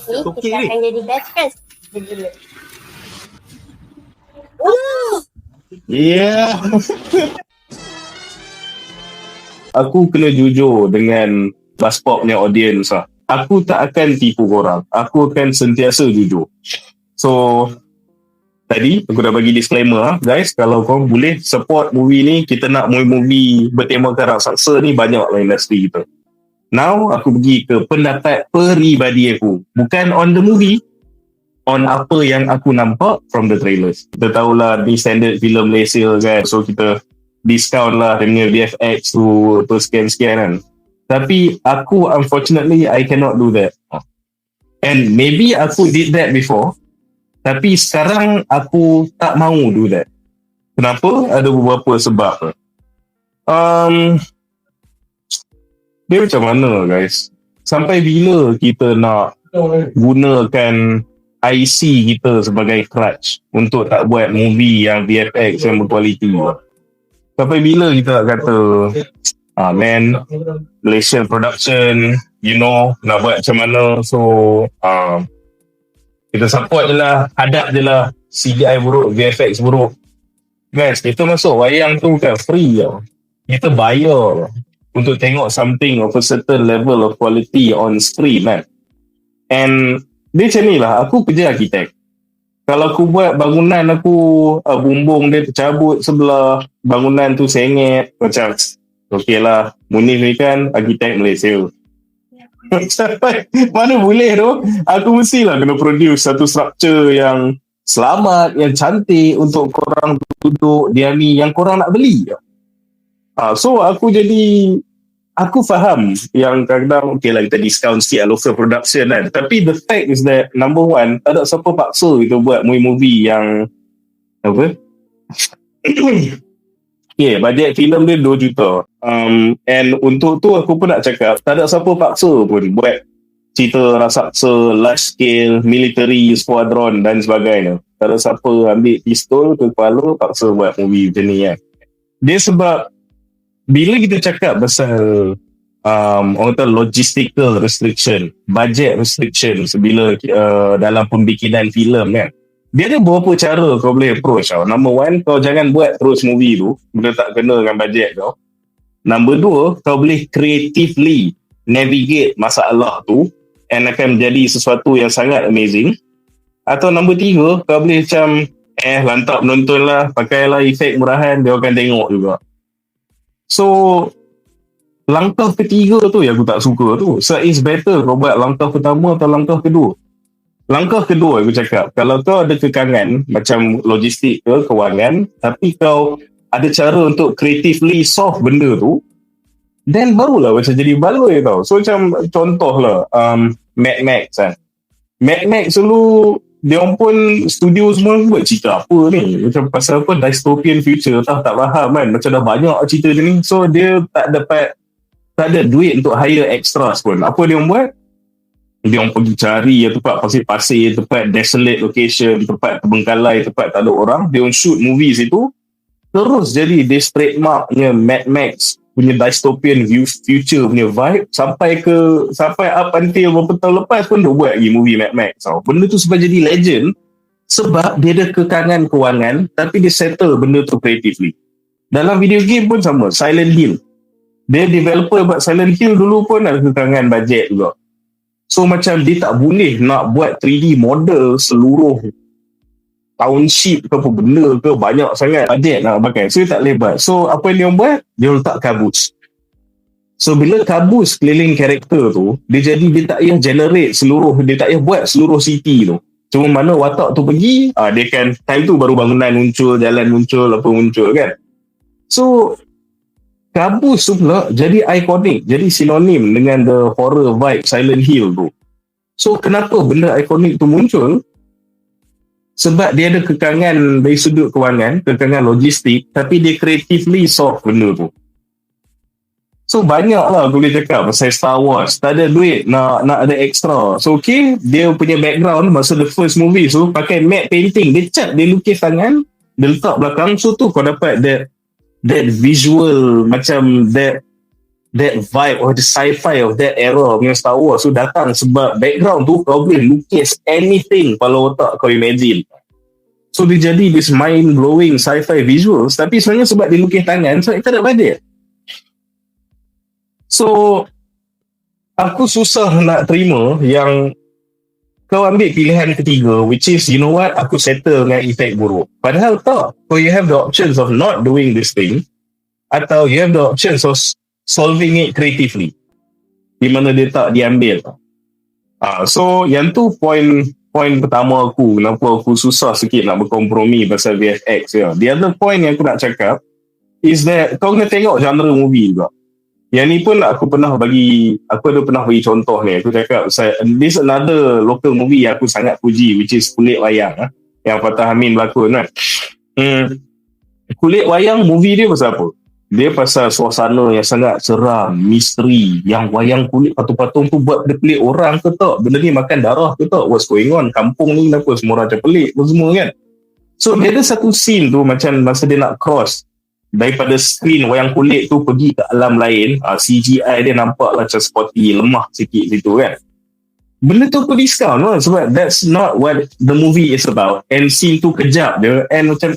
Okay, kita akan jadi best friends. Yeah. Aku kena jujur dengan Buzzpop punya audience lah. Aku tak akan tipu korang. Aku akan sentiasa jujur. So, tadi aku dah bagi disclaimer lah. Guys, kalau korang boleh support movie ni, kita nak movie bertemakan raksasa ni banyak lah industri kita. Now, aku pergi ke pendapat peribadi aku. Bukan on the movie, on apa yang aku nampak from the trailers. Kita tahulah ni standard filem Malaysia kan. So, kita discount lah dengan VFX tu sekian-sekian kan. Tapi aku, unfortunately, I cannot do that. And maybe aku did that before. Tapi sekarang aku tak mahu do that. Kenapa? Ada beberapa sebab. Dia macam mana guys? Sampai bila kita nak gunakan IC kita sebagai crutch untuk tak buat movie yang VFX yang berkualiti? Sampai bila kita nak kata man, Malaysian production, you know, nak buat macam mana? So kita support je lah, hadap je lah CGI buruk, VFX buruk. Guys, kita masuk wayang tu kan free tau. Kita bayar untuk tengok something of a certain level of quality on screen kan. And dia macam ni lah, aku kerja arkitek. Kalau aku buat bangunan aku, bumbung dia tercabut sebelah, bangunan tu sengit, macam okey lah, Munif ni kan arkitek Malaysia. Sampai mana boleh tu, aku mestilah kena produce satu structure yang selamat, yang cantik untuk korang duduk diami, yang korang nak beli. So aku faham yang kadang-kadang okay lah kita discount sikit local production kan, tapi the fact is that number one, tak ada siapa paksa kita buat movie yang apa okay, bajet filem dia 2 juta and untuk tu aku pun nak cakap tak ada siapa paksa pun buat cerita raksasa large scale military squadron dan sebagainya. Tak ada siapa ambil pistol ke kepala paksa buat movie macam ni kan. Dia sebab bila kita cakap pasal orang kata logistical restriction, budget restriction bila dalam pembikinan filem kan, dia ada beberapa cara kau boleh approach tau. Number one, kau jangan buat terus movie tu bila tak kena dengan budget kau. Number 2, kau boleh creatively navigate masalah tu and akan menjadi sesuatu yang sangat amazing. Atau number 3, kau boleh macam lantak penonton lah, pakailah efek murahan, dia akan tengok juga. So langkah ketiga tu yang aku tak suka tu. So it's better kau buat langkah pertama atau langkah kedua. Langkah kedua aku cakap, kalau kau ada kekangan macam logistik ke kewangan, tapi kau ada cara untuk creatively solve benda tu, then barulah macam jadi baloi tau. So macam contoh lah Mad Max kan. Mad Max dulu dia pun studio semua buat cerita apa ni, macam pasal apa dystopian future, tak faham kan, macam dah banyak cerita je ni. So dia tak ada duit untuk hire extras pun. Apa dia buat? Dia pergi cari tempat pasir-pasir, tempat desolate location, tempat terbengkalai, tempat tak ada orang, dia shoot movie situ. Terus jadi dia trademarknya Mad Max punya dystopian future punya vibe sampai up until beberapa tahun lepas pun dia buat lagi movie Mad Max. Benda tu sebab jadi legend sebab dia ada kekangan kewangan tapi dia settle benda tu creatively. Dalam video game pun sama, Silent Hill. Dia developer buat Silent Hill dulu pun ada kekangan bajet juga. So macam dia tak boleh nak buat 3D model seluruh township ke apa benda ke, banyak sangat bajet nak pakai, so dia tak boleh buat. So apa yang dia buat, dia letak kabus. So bila kabus keliling karakter tu, dia tak payah generate seluruh, dia tak payah buat seluruh city tu. Cuma mana watak tu pergi, dia kan time tu baru bangunan muncul, jalan muncul, apa muncul kan. So kabus tu pula jadi ikonik, jadi sinonim dengan the horror vibe Silent Hill tu. So kenapa benda ikonik tu muncul? Sebab dia ada kekangan dari sudut kewangan, kekangan logistik, tapi dia creatively solve benda tu. So banyak lah aku boleh cakap pasal Star Wars. Tak ada duit nak ada extra. So okay, dia punya background masa the first movie tu pakai matte painting, dia cat, dia lukis tangan, dia letak belakang. So tu kau dapat that visual, macam that that vibe or the sci-fi of that era punya Star Wars tu datang sebab background tu kau boleh lukis anything kalau otak kau imagine. So dia jadi this mind-blowing sci-fi visuals, tapi sebenarnya sebab dia lukis tangan, so kita tak budget. So aku susah nak terima yang kau ambil pilihan ketiga, which is, you know what, aku settle dengan efek buruk. Padahal tak. So you have the options of not doing this thing, atau you have the options of solving it creatively, di mana dia tak diambil. So yang tu point pertama aku, kenapa aku susah sikit nak berkompromi pasal VFX. The other point yang aku nak cakap is that kau kena tengok genre movie juga. Yang ni pun aku ada pernah bagi contoh ni. Aku cakap, this another local movie yang aku sangat puji, which is Kulit Wayang, yang Fatah Amin berlakon kan. Kulit Wayang movie dia pasal apa? Dia pasal suasana yang sangat seram, misteri, yang wayang kulit patung-patung tu buat benda pelik orang ke tak? Benda ni makan darah ke tak? What's going on? Kampung ni kenapa semua orang macam pelik semua kan? So dia ada satu scene tu macam masa dia nak cross daripada screen wayang kulit tu pergi ke alam lain, CGI dia nampak macam sporty, lemah sikit situ kan. Benda tu aku discount lah, sebab that's not what the movie is about. And scene tu kejap dia, and macam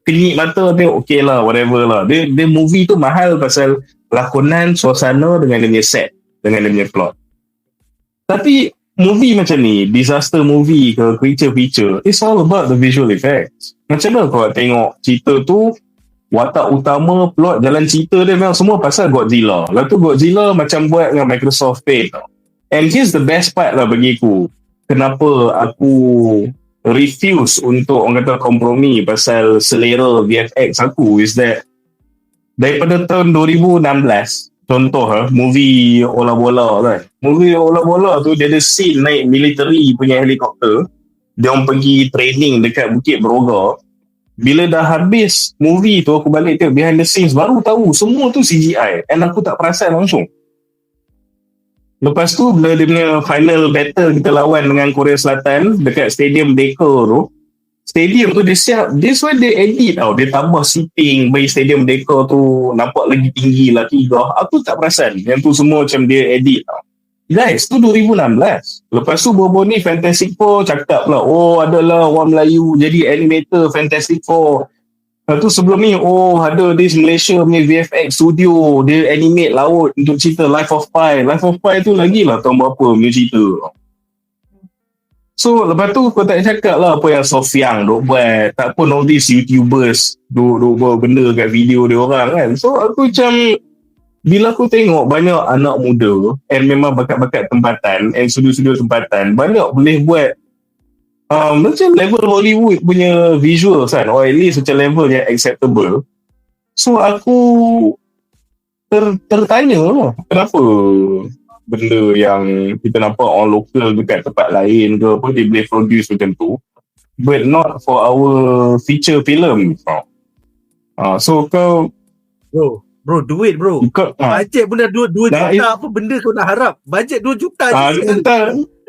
kenyit mata tengok, okay lah, whatever lah. Dia movie tu mahal pasal lakonan, suasana dengan dia punya set, dengan dia punya plot. Tapi movie macam ni, disaster movie ke creature feature, it's all about the visual effects. Macam mana kau tengok cerita tu, watak utama, plot, jalan cerita dia memang semua pasal Godzilla. Lepas tu Godzilla macam buat dengan Microsoft Paint. And here's the best part lah bagi aku. Kenapa aku refuse untuk orang kata kompromi pasal selera VFX aku is that daripada tahun 2016, contoh movie Ola Bola kan. Movie Ola Bola tu dia ada scene naik military punya helikopter. Dia orang pergi training dekat Bukit Berogak. Bila dah habis movie tu, aku balik tengok behind the scenes, baru tahu semua tu CGI, and aku tak perasan langsung. Lepas tu bila dia punya final battle kita lawan dengan Korea Selatan dekat Stadium Decor tu, stadium tu dia siap, this one dia edit tau, dia tambah seating bagi Stadium Decor tu nampak lagi tinggi lagi. Aku tak perasan yang tu semua macam dia edit tau. Guys, tu 2016. Lepas tu baru ni Fantastic Four cakap lah, adalah orang Melayu jadi animator Fantastic Four. Lepas tu sebelum ni, ada this Malaysia punya VFX studio, dia animate laut untuk cerita Life of Pi. Life of Pi tu lagi lah tahun berapa punya cerita. So lepas tu kau tak cakap lah apa yang Sofiang duk buat. Tak pun all these YouTubers duk buat benda kat video dia orang kan. So aku macam, bila aku tengok banyak anak muda and memang bakat-bakat tempatan and studio-studio tempatan, banyak boleh buat macam level Hollywood punya visual kan, or at least macam level yang acceptable. So aku tertanya lah, kenapa benda yang kita nampak orang lokal dekat tempat lain ke apa, dia boleh produce macam tu, but not for our feature film. So kau Bro, duit bro. Bajet pun dah 2 juta, apa benda kau nak harap? Bajet 2 juta je.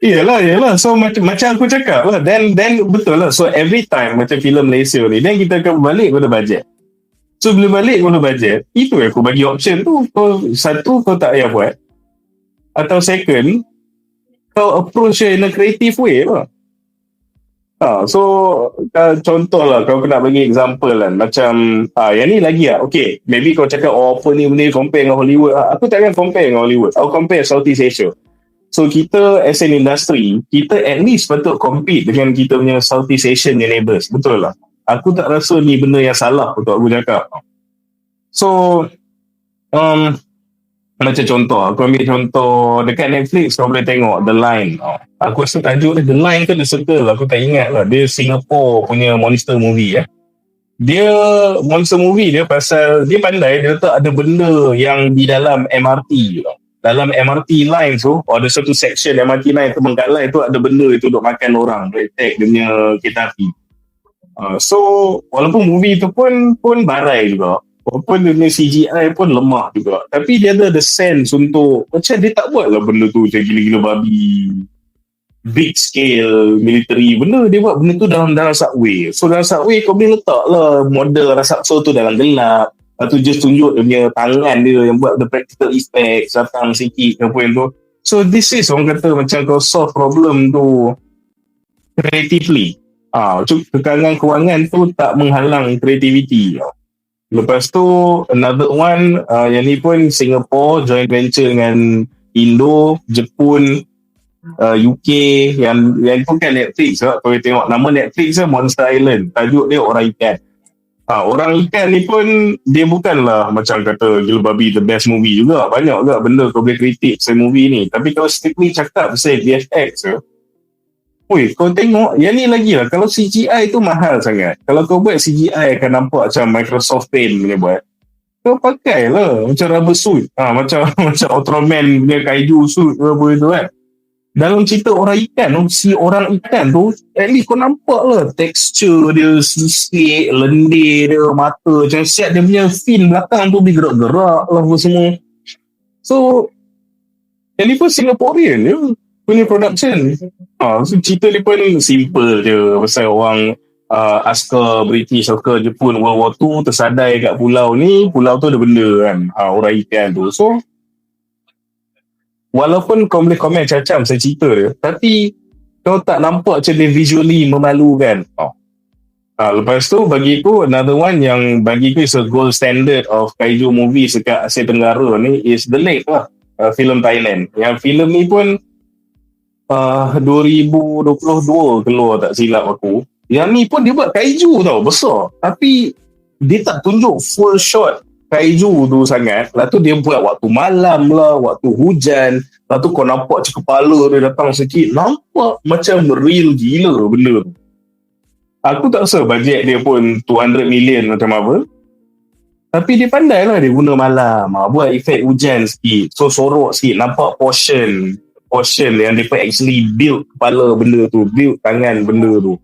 Yelah. So macam aku cakap lah, then betul lah. So every time macam filem Malaysia ni, then kita akan balik pada bajet. So bila balik pada bajet, itu yang aku bagi option tu. Satu, kau tak payah buat. Atau second, kau approach in a creative way lah. So contoh lah, kau nak bagi example lah, macam yang ni lagi lah. Okay, maybe kau cakap apa ni benda compare dengan Hollywood. Aku takkan compare dengan Hollywood, aku compare Southeast Asia. So kita as an industry, kita at least patut compete dengan kita punya Southeast Asian neighbours. Betul lah, aku tak rasa ni benda yang salah untuk aku cakap. So macam contoh, aku ambil contoh dekat Netflix, kau boleh tengok The Line. Aku rasa tajuk dia The Line ke The Circle, aku tak ingat lah. Dia Singapore punya monster movie. Dia monster movie dia pasal dia pandai, dia letak ada benda yang di dalam MRT. Dalam MRT line tu, ada satu section MRT line tu, kat line tu ada benda itu duk makan orang, duk attack dia punya kereta api. So walaupun movie tu pun barai juga, walaupun dia punya CGI pun lemah juga, tapi dia ada the sense untuk macam dia tak buat lah benda tu macam gila-gila babi, big scale military. Dia buat benda tu dalam subway. So dalam subway kau boleh letak lah model raksasa tu dalam gelap, Lepas tu just tunjuk dia punya tangan dia yang buat the practical effects datang sikit ke apa yang tu. So this is orang kata macam kau solve problem tu creatively. Macam kekangan kewangan tu tak menghalang creativity. Lepas tu another one yang ni pun Singapore joint venture dengan Indo, Jepun, UK yang tu kan Netflix. Kalau tengok nama Netflix Monster Island, tajuk dia Orang Ikan. Orang Ikan ni pun dia bukanlah macam kata gila babi the best movie juga. Banyak juga benda kau boleh kritik pasal movie ni. Tapi kalau strictly cakap pasal VFX kau tengok yang ni lagi lah. Kalau CGI tu mahal sangat. Kalau kau buat CGI akan nampak macam Microsoft Paint punya buat. Kau pakai lah macam rubber suit. Macam Ultraman punya kaiju suit apa itu kan. Dalam cerita Orang Ikan, si Orang Ikan tu at least kau nampak lah tekstur dia sikit, lendir dia, mata macam siap dia punya fin belakang tu bergerak-gerak lah apa semua. So yang ni pun Singaporean je punya production. So cerita dia pun simple je pasal orang askar British, askar Jepun World War II tersadai kat pulau ni, pulau tu ada benda kan, Orang Ikan tu. So walaupun kau boleh komen macam-macam pasal cerita dia, tapi kau tak nampak macam dia visually memalukan. Lepas tu bagi aku another one yang bagi aku is a gold standard of kaiju movie dekat Asia Tenggara ni is The Lake lah, filem Thailand. Yang filem ni pun 2022 keluar tak silap aku. Yang ni pun dia buat kaiju tau, besar. Tapi dia tak tunjuk full shot kaiju tu sangat. Lepas tu dia buat waktu malam lah, waktu hujan. Lepas tu kau nampak kepala dia datang sikit. Nampak macam real gila benda tu. Aku tak rasa bajet dia pun 200 million macam apa. Tapi dia pandai lah dia guna malam. Buat efek hujan sikit. So sorok sikit. Nampak portion yang dia pun actually build kepala benda tu, build tangan benda tu.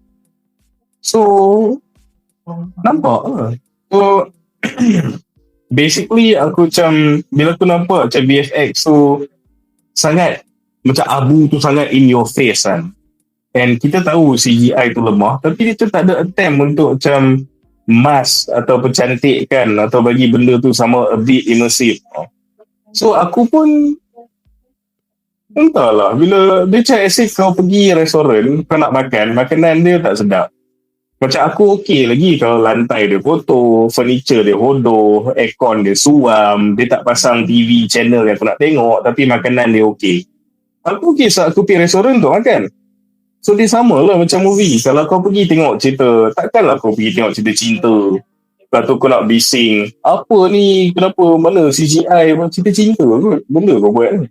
So nampak lah. So basically aku macam bila aku nampak macam VFX tu sangat macam abu tu sangat in your face kan. And kita tahu CGI tu lemah, tapi dia tu tak ada attempt untuk macam mask atau percantikkan atau bagi benda tu sama a bit immersive. So aku pun entahlah, bila dia macam as if kau pergi restoran, kau nak makan, makanan dia tak sedap. Macam aku okey lagi kalau lantai dia kotor, furniture dia hodoh, aircon dia suam, dia tak pasang TV channel yang aku nak tengok, tapi makanan dia okey. Aku okey saat aku pergi restoran tu makan. So dia sama lah macam movie. Kalau kau pergi tengok cerita, takkanlah kau pergi tengok cerita cinta. Lepas tu kau nak bising, apa ni, kenapa, mana CGI, cerita cinta kot, benda kau buat ni.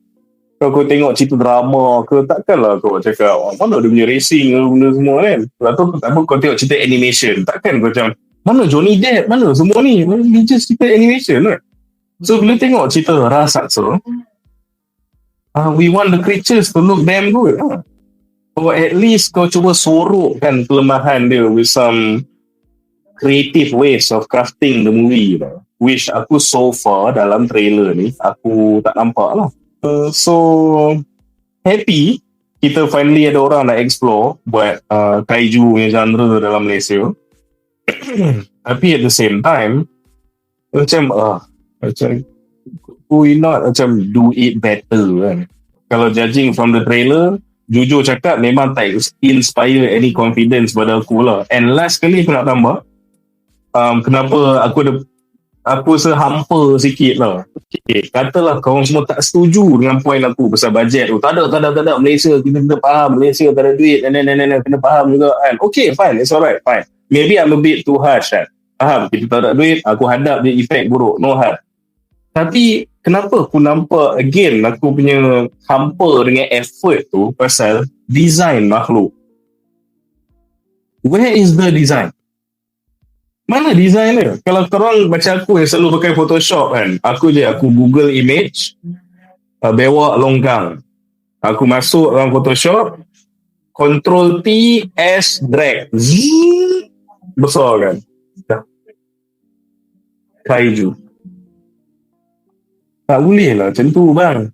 Kalau kau tengok cerita drama ke, takkanlah kau cakap mana dia punya racing ke benda semua kan. Lepas tu kau tengok cerita animation, takkan kau macam mana Johnny Depp, mana semua ni, dia just cerita animation kan. So bila tengok cerita raksasa, we want the creatures to look damn good. Or at least kau cuba sorokkan kelemahan dia with some creative ways of crafting the movie. Which aku so far dalam trailer ni aku tak nampak lah. So happy kita finally ada orang nak explore buat kaiju punya genre dalam Malaysia. Tapi at the same time macam we not macam do it better kan. Kalau judging from the trailer, jujur cakap memang tak inspire any confidence pada aku lah. And last kali aku nak tambah, kenapa aku rasa hampa sikit lah. Okay, katalah korang semua tak setuju dengan point aku pasal bajet tu. Tak ada Malaysia, kita kena faham Malaysia tak ada duit, kena faham juga kan. Okay, fine, it's alright, fine. Maybe I'm a bit too harsh kan. Faham, kita tak ada duit, aku hadap dia efek buruk, no hard. Tapi kenapa aku nampak again aku punya hampa dengan effort tu pasal design makhluk. Where is the design? Mana design dia? Kalau korang macam aku yang selalu pakai Photoshop kan, aku Google image, bewak longgang, aku masuk dalam Photoshop, Ctrl T, S, drag, zzz, besar kan. Kaiju. Tak boleh lah macam tu bang.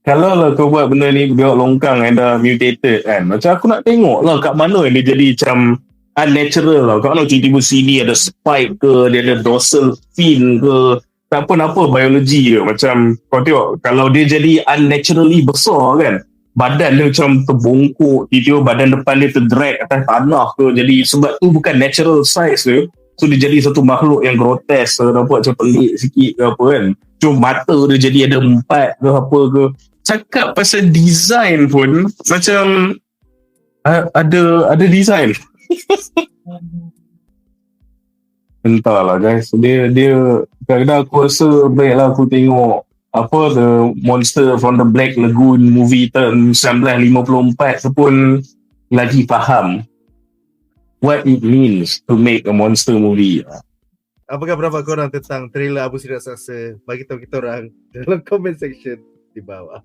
Kalau lah kau buat benda ni bewak longkang and dah mutated kan, macam aku nak tengok lah kat mana yang dia jadi macam unnatural lah. Kau tahu tiba-tiba sini ada spike ke, dia ada dorsal fin ke, tak apa-apa biologi ke. Macam kau tengok, kalau dia jadi unnaturally besar kan, badan dia macam terbongkok, tiba-tiba badan depan dia terdrag atas tanah ke. Jadi sebab tu bukan natural size dia. So dia jadi satu makhluk yang grotesk, nampak macam pelik sikit ke apa kan. Cuma mata dia jadi ada 4 ke apa ke. Cakap pasal design pun macam ada design. Entahlah guys, dia kadang-kadang aku rasa baiklah aku tengok apa the Monster from the Black Lagoon movie tahun 1954 tu pun lagi faham what it means to make a monster movie. Apakah pendapat korang tentang trailer Abu Sri Raksasa? Bagi tahu kita orang dalam comment section di bawah.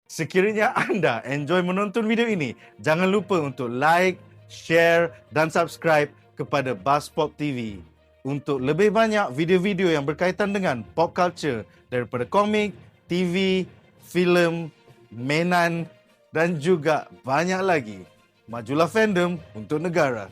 Sekiranya anda enjoy menonton video ini, jangan lupa untuk like, share dan subscribe kepada Buzzpop TV untuk lebih banyak video-video yang berkaitan dengan pop culture daripada komik, TV, filem, mainan dan juga banyak lagi. Majulah fandom untuk negara.